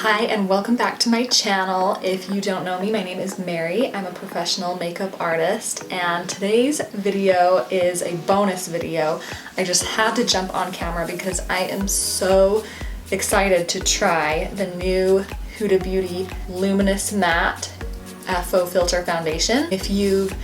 Hi and welcome back to my channel. If you don't know me, my name is Merrie. I'm a professional makeup artist and today's video is a bonus video. I just had to jump on camera because I am so excited to try the new Huda Beauty Luminous Matte Faux Filter Foundation. If you've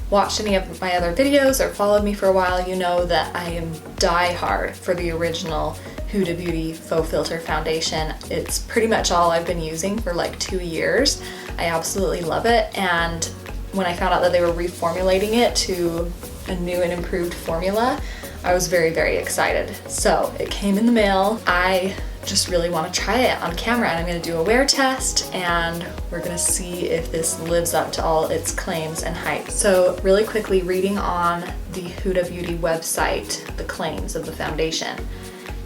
watched any of my other videos or followed me for a while, you know that I am die-hard for the original Huda Beauty Faux Filter Foundation. It's pretty much all I've been using for like 2 years. I absolutely love it, and when I found out that they were reformulating it to a new and improved formula, I was very, very excited. So it came in the mail. I just really want to try it on camera, and I'm going to do a wear test and we're going to see if this lives up to all its claims and hype. So really quickly, reading on the Huda Beauty website, the claims of the foundation.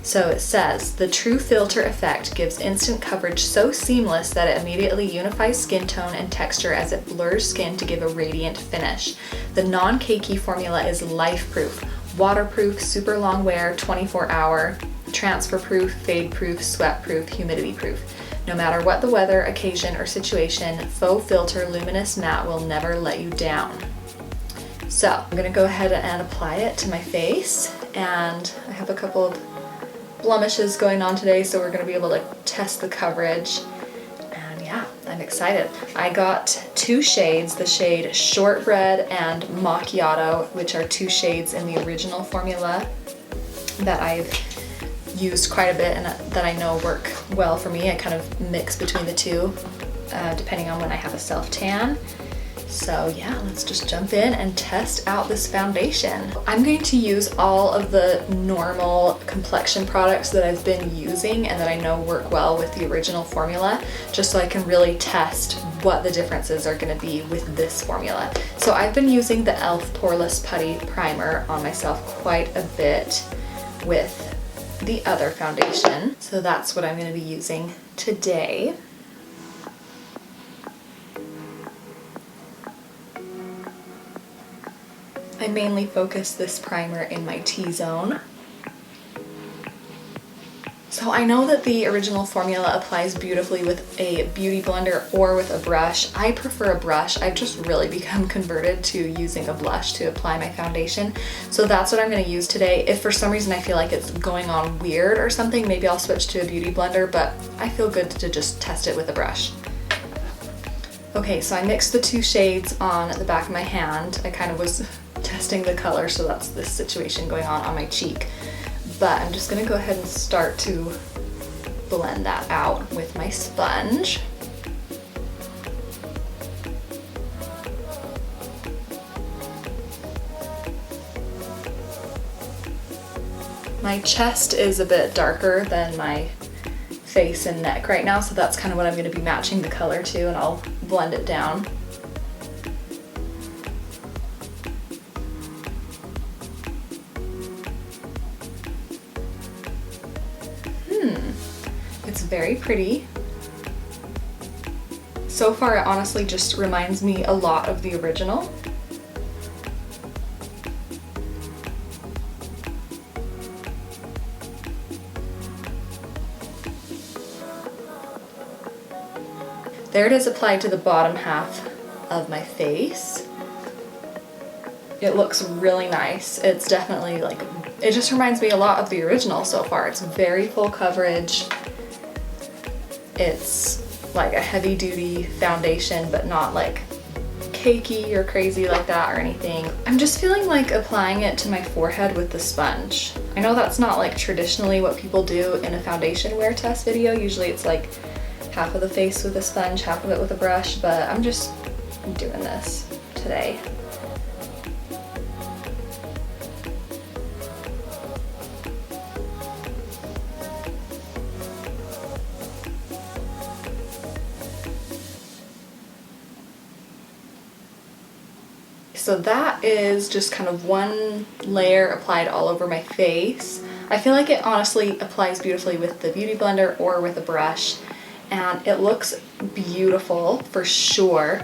So it says, the true filter effect gives instant coverage so seamless that it immediately unifies skin tone and texture as it blurs skin to give a radiant finish. The non-cakey formula is life-proof, waterproof, super long wear, 24-hour, transfer-proof, fade-proof, sweat-proof, humidity-proof. No matter what the weather, occasion, or situation, Faux Filter Luminous Matte will never let you down. So I'm gonna go ahead and apply it to my face, and I have a couple of blemishes going on today, so we're going to be able to test the coverage, and yeah, I'm excited. I got 2 shades, the shade Shortbread and Macchiato, which are 2 shades in the original formula that I've used quite a bit and that I know work well for me. I kind of mix between the two depending on when I have a self-tan. So yeah, let's just jump in and test out this foundation. I'm going to use all of the normal complexion products that I've been using and that I know work well with the original formula, just so I can really test what the differences are going to be with this formula. So I've been using the e.l.f. Poreless Putty Primer on myself quite a bit with the other foundation. So that's what I'm going to be using today. I mainly focus this primer in my T-zone. So I know that the original formula applies beautifully with a beauty blender or with a brush. I prefer a brush. I've just really become converted to using a blush to apply my foundation. So that's what I'm going to use today. If for some reason I feel like it's going on weird or something, maybe I'll switch to a beauty blender, but I feel good to just test it with a brush. Okay, so I mixed the 2 shades on the back of my hand. I kind of was testing the color, so that's this situation going on my cheek. But I'm just gonna go ahead and start to blend that out with my sponge. My chest is a bit darker than my face and neck right now, so that's kind of what I'm going to be matching the color to, and I'll blend it down. It's very pretty. So far, it honestly just reminds me a lot of the original. There it is applied to the bottom half of my face. It looks really nice. It's definitely like, it just reminds me a lot of the original so far. It's very full coverage. It's like a heavy duty foundation, but not like cakey or crazy like that or anything. I'm just feeling like applying it to my forehead with the sponge. I know that's not like traditionally what people do in a foundation wear test video. Usually it's like half of the face with a sponge, half of it with a brush, but I'm just doing this today. So that is just kind of one layer applied all over my face. I feel like it honestly applies beautifully with the beauty blender or with a brush, and it looks beautiful for sure.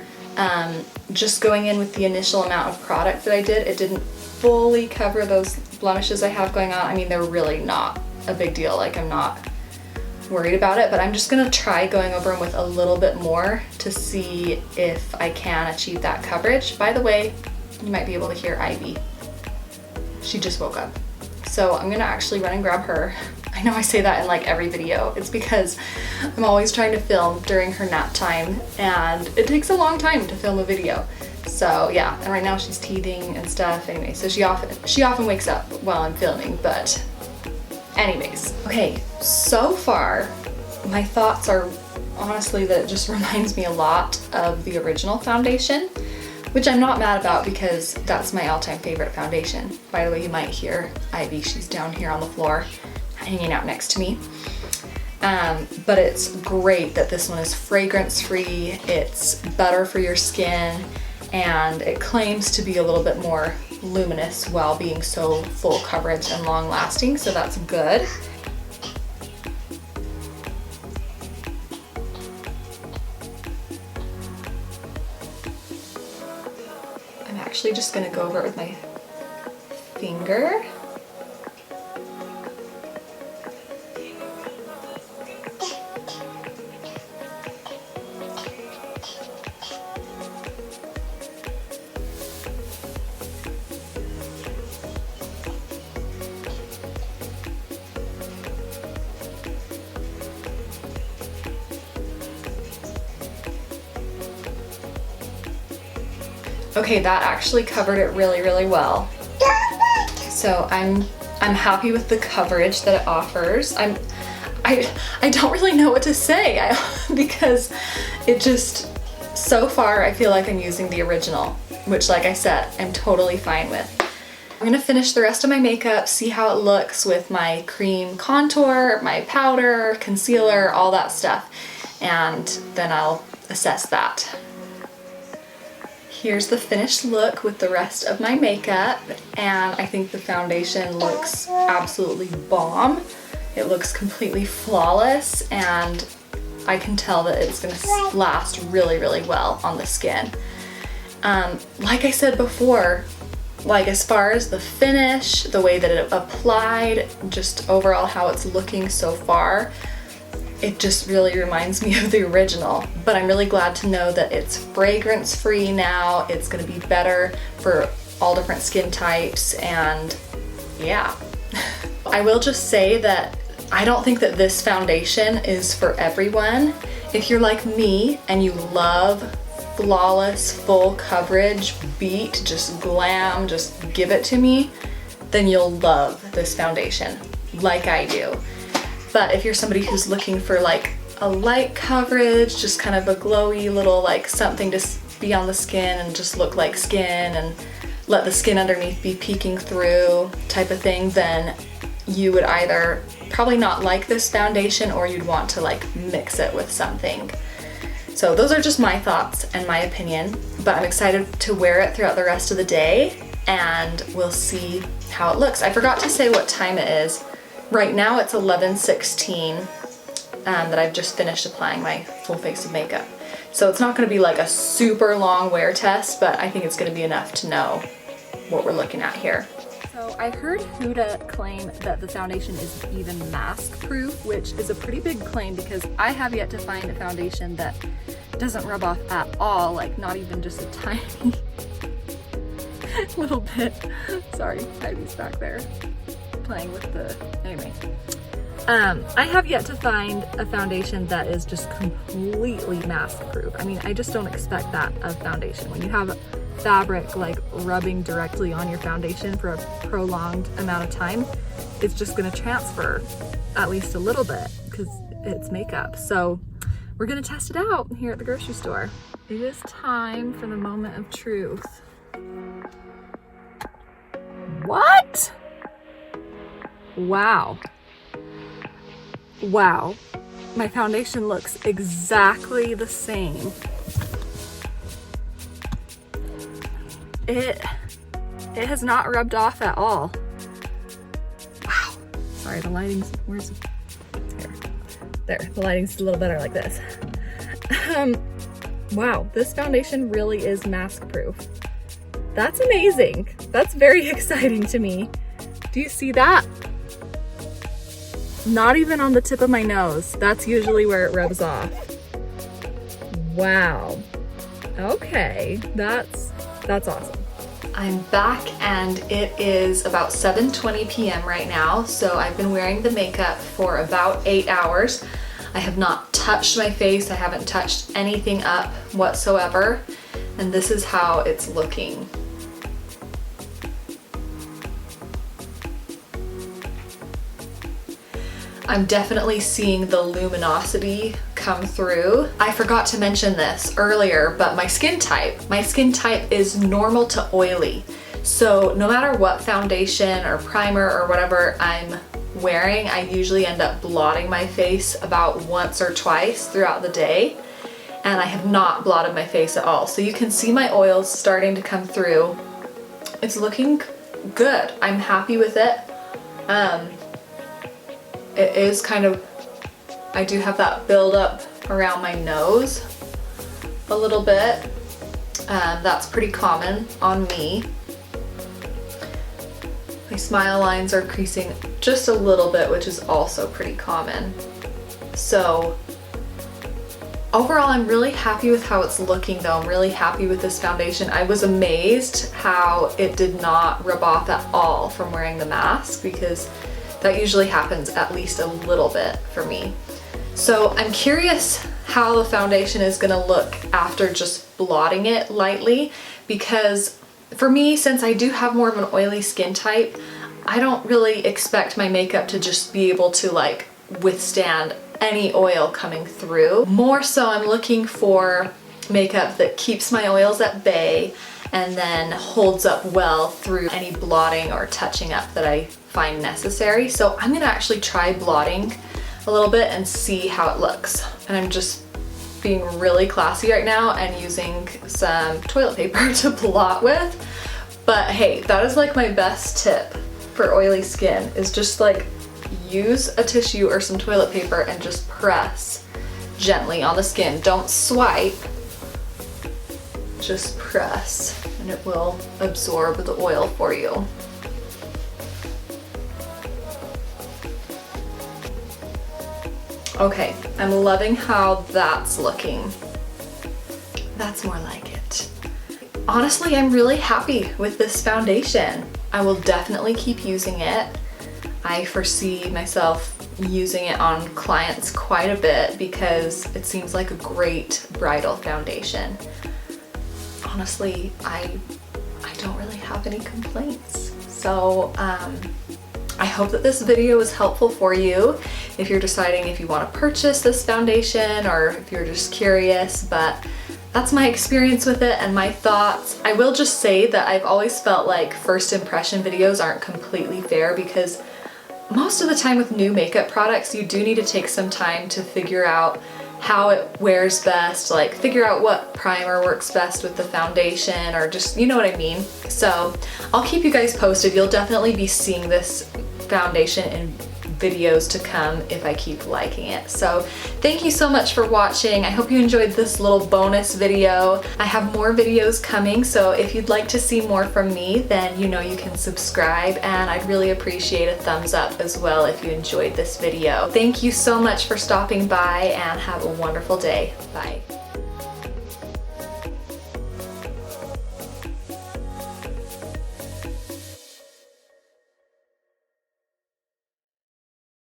Just going in with the initial amount of product that I did, it didn't fully cover those blemishes I have going on. I mean, they're really not a big deal. Like, I'm not worried about it, but I'm just gonna try going over them with a little bit more to see if I can achieve that coverage. By the way, you might be able to hear Ivy. She just woke up. So I'm gonna actually run and grab her. I know I say that in like every video. It's because I'm always trying to film during her nap time, and it takes a long time to film a video. So yeah, and right now she's teething and stuff. Anyway, so she often wakes up while I'm filming, but anyways. Okay, so far my thoughts are honestly that it just reminds me a lot of the original foundation, which I'm not mad about because that's my all-time favorite foundation. By the way, you might hear Ivy, she's down here on the floor hanging out next to me. But it's great that this one is fragrance-free, it's better for your skin, and it claims to be a little bit more luminous while being so full coverage and long lasting, so that's good. I'm actually just gonna go over it with my finger. Okay, that actually covered it really, really well. So I'm happy with the coverage that it offers. I don't really know what to say because it just, so far I feel like I'm using the original, which like I said, I'm totally fine with. I'm gonna finish the rest of my makeup, see how it looks with my cream contour, my powder, concealer, all that stuff, and then I'll assess that. Here's the finished look with the rest of my makeup, and I think the foundation looks absolutely bomb. It looks completely flawless, and I can tell that it's gonna last really, really well on the skin. Like I said before, like as far as the finish, the way that it applied, just overall how it's looking so far, it just really reminds me of the original, but I'm really glad to know that it's fragrance free now. It's gonna be better for all different skin types, and yeah. I will just say that I don't think that this foundation is for everyone. If you're like me and you love flawless, full coverage, beat, just glam, just give it to me, then you'll love this foundation, like I do. But if you're somebody who's looking for like a light coverage, just kind of a glowy little like something to be on the skin and just look like skin and let the skin underneath be peeking through type of thing, then you would either probably not like this foundation or you'd want to like mix it with something. So those are just my thoughts and my opinion, but I'm excited to wear it throughout the rest of the day and we'll see how it looks. I forgot to say what time it is. Right now it's 11:16 that I've just finished applying my full face of makeup. So it's not gonna be like a super long wear test, but I think it's gonna be enough to know what we're looking at here. So I heard Huda claim that the foundation is even mask proof, which is a pretty big claim because I have yet to find a foundation that doesn't rub off at all, like not even just a tiny little bit. Sorry, Ivy's back there playing with the, anyway. I have yet to find a foundation that is just completely mask proof. I mean, I just don't expect that of foundation. When you have fabric like rubbing directly on your foundation for a prolonged amount of time, it's just gonna transfer at least a little bit because it's makeup. So we're gonna test it out here at the grocery store. It is time for the moment of truth. What? Wow. Wow. My foundation looks exactly the same. It has not rubbed off at all. Wow. Sorry, the lighting's, where's, here. There, the lighting's a little better like this. Wow, this foundation really is mask proof. That's amazing. That's very exciting to me. Do you see that? Not even on the tip of my nose. That's usually where it rubs off. Wow. Okay, that's awesome. I'm back and it is about 7:20 p.m. right now, so I've been wearing the makeup for about 8 hours. I have not touched my face, I haven't touched anything up whatsoever, and this is how it's looking. I'm definitely seeing the luminosity come through. I forgot to mention this earlier, but my skin type is normal to oily. So no matter what foundation or primer or whatever I'm wearing, I usually end up blotting my face about once or twice throughout the day. And I have not blotted my face at all. So you can see my oils starting to come through. It's looking good. I'm happy with it. It is kind of, I do have that buildup around my nose a little bit. That's pretty common on me. My smile lines are creasing just a little bit, which is also pretty common. So overall, I'm really happy with how it's looking though. I'm really happy with this foundation. I was amazed how it did not rub off at all from wearing the mask, because that usually happens at least a little bit for me. So I'm curious how the foundation is gonna look after just blotting it lightly, because for me, since I do have more of an oily skin type, I don't really expect my makeup to just be able to like withstand any oil coming through. More so, I'm looking for makeup that keeps my oils at bay and then holds up well through any blotting or touching up that I find necessary. So I'm gonna actually try blotting a little bit and see how it looks. And I'm just being really classy right now and using some toilet paper to blot with. But hey, that is like my best tip for oily skin, is just like use a tissue or some toilet paper and just press gently on the skin. Don't swipe, just press, and it will absorb the oil for you. Okay, I'm loving how that's looking. That's more like it. Honestly, I'm really happy with this foundation. I will definitely keep using it. I foresee myself using it on clients quite a bit because it seems like a great bridal foundation. Honestly, I don't really have any complaints. So I hope that this video was helpful for you if you're deciding if you want to purchase this foundation or if you're just curious, but that's my experience with it and my thoughts. I will just say that I've always felt like first impression videos aren't completely fair, because most of the time with new makeup products, you do need to take some time to figure out how it wears best, like figure out what primer works best with the foundation, or just, you know what I mean? So I'll keep you guys posted. You'll definitely be seeing this foundation in videos to come if I keep liking it. So thank you so much for watching. I hope you enjoyed this little bonus video. I have more videos coming, so if you'd like to see more from me, then you know you can subscribe, and I'd really appreciate a thumbs up as well if you enjoyed this video. Thank you so much for stopping by, and have a wonderful day. Bye.